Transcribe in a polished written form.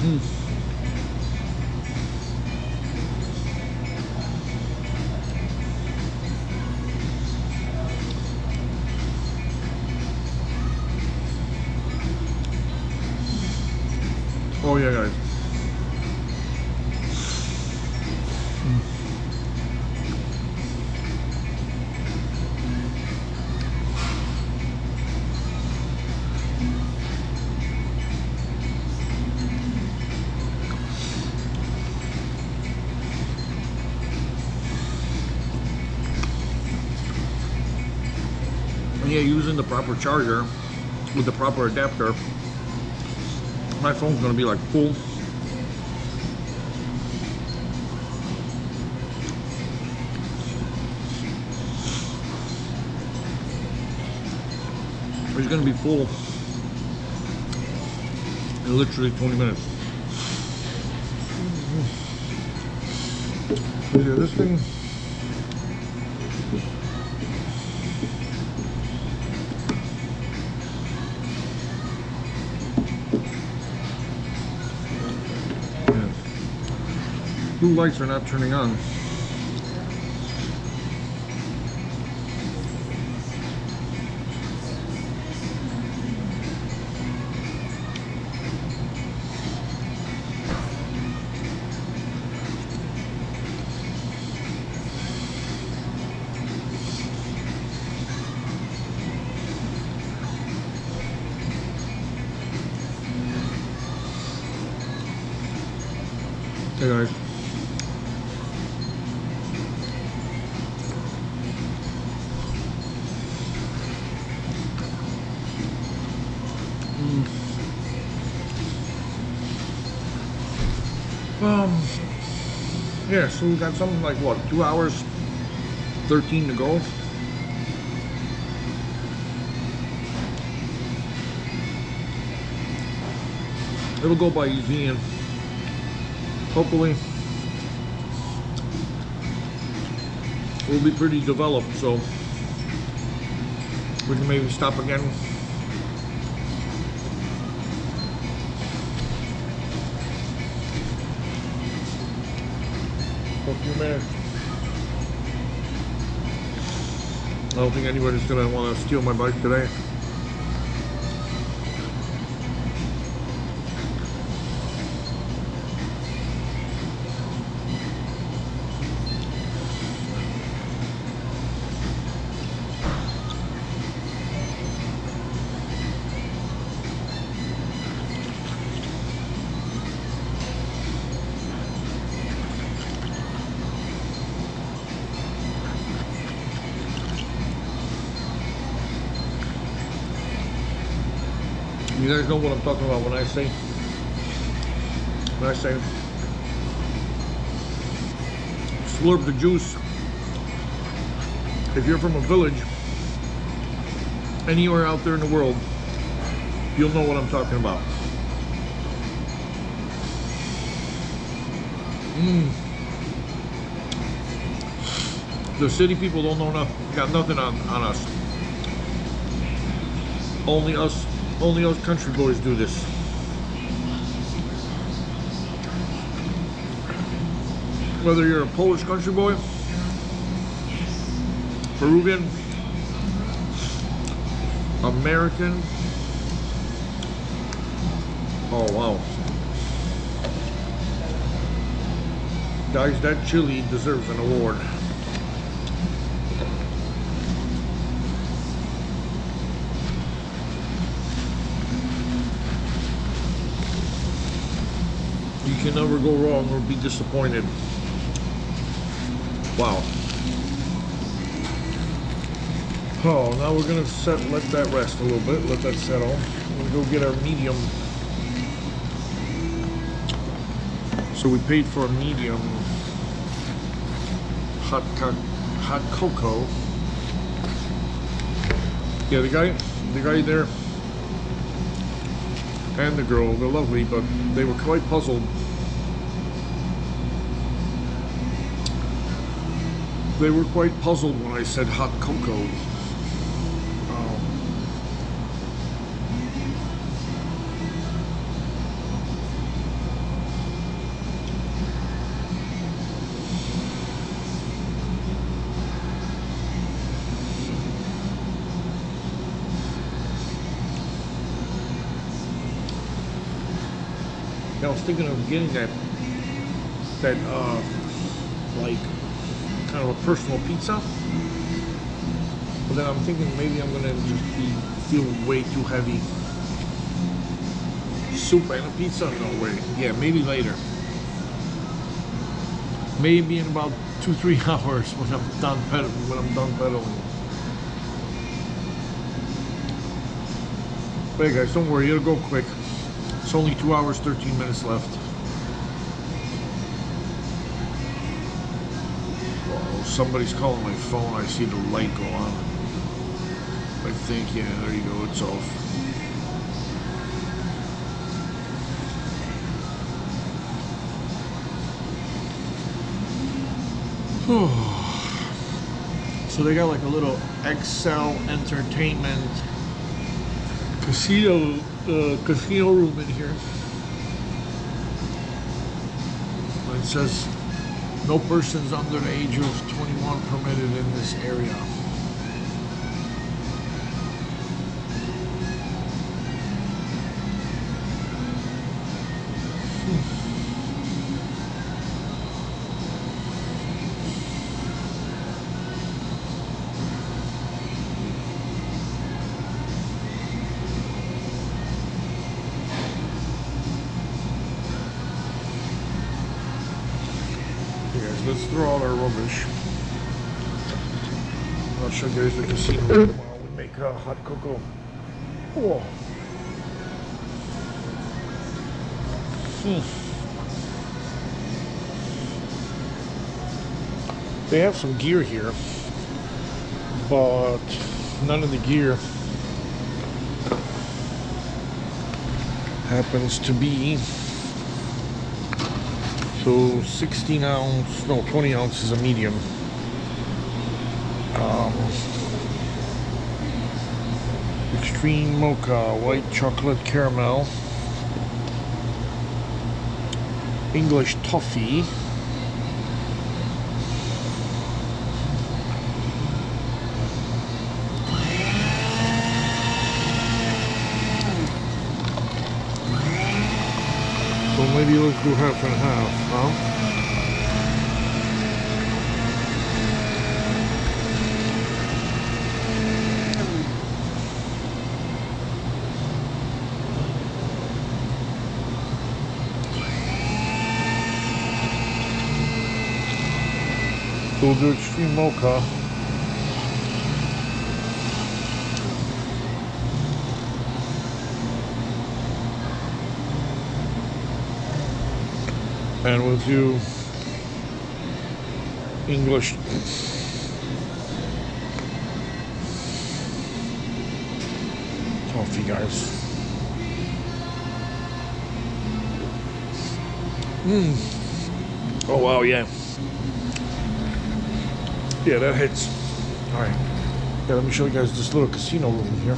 Mm. Oh yeah, guys. Yeah, using the proper charger with the proper adapter, my phone's gonna be like full. It's gonna be full in literally 20 minutes. Yeah, this thing. Blue lights are not turning on. Hey guys. Yeah, so we got something like what, 2 hours, 13 to go. It'll go by easy and hopefully we'll be pretty developed, so we can maybe stop again. For a few minutes. I don't think anybody's gonna want to steal my bike today. You guys know what I'm talking about when I say slurp the juice. If you're from a village anywhere out there in the world, you'll know what I'm talking about. The city people don't know nothing, got nothing on us. Only us country boys do this. Whether you're a Polish country boy, Peruvian, American. Oh wow. Guys, that chili deserves an award. You can never go wrong or be disappointed. Wow. Oh, now we're gonna let that rest a little bit, let that settle. We're gonna go get our medium. So we paid for a medium hot cocoa. Yeah, the guy there and the girl, they're lovely, but they were quite puzzled. They were quite puzzled when I said hot cocoa. Yeah, I was thinking of getting that like kind of a personal pizza. But then I'm thinking maybe I'm gonna just feel way too heavy. Soup and a pizza? No way. Yeah, maybe later. Maybe in about 2-3 hours when I'm done pedaling. But hey guys, don't worry, it'll go quick. It's only 2 hours, 13 minutes left. Oh, somebody's calling my phone. I see the light go on. I think, yeah, there you go, it's off. So they got like a little XL Entertainment casino room in here. It says no persons under the age of 21 permitted in this area. Let's throw all our rubbish. I'll show you guys the casino while we make hot cocoa. Oh. They have some gear here, but none of the gear happens to be. So 16 ounce, no, 20 ounce is a medium. Extreme Mocha, white chocolate caramel. English Toffee. So maybe let's do half and half, huh? So we'll do Extreme Mocha. And we'll do English Toffee, guys. Oh wow, yeah. Yeah, that hits. Alright. Yeah, let me show you guys this little casino room here.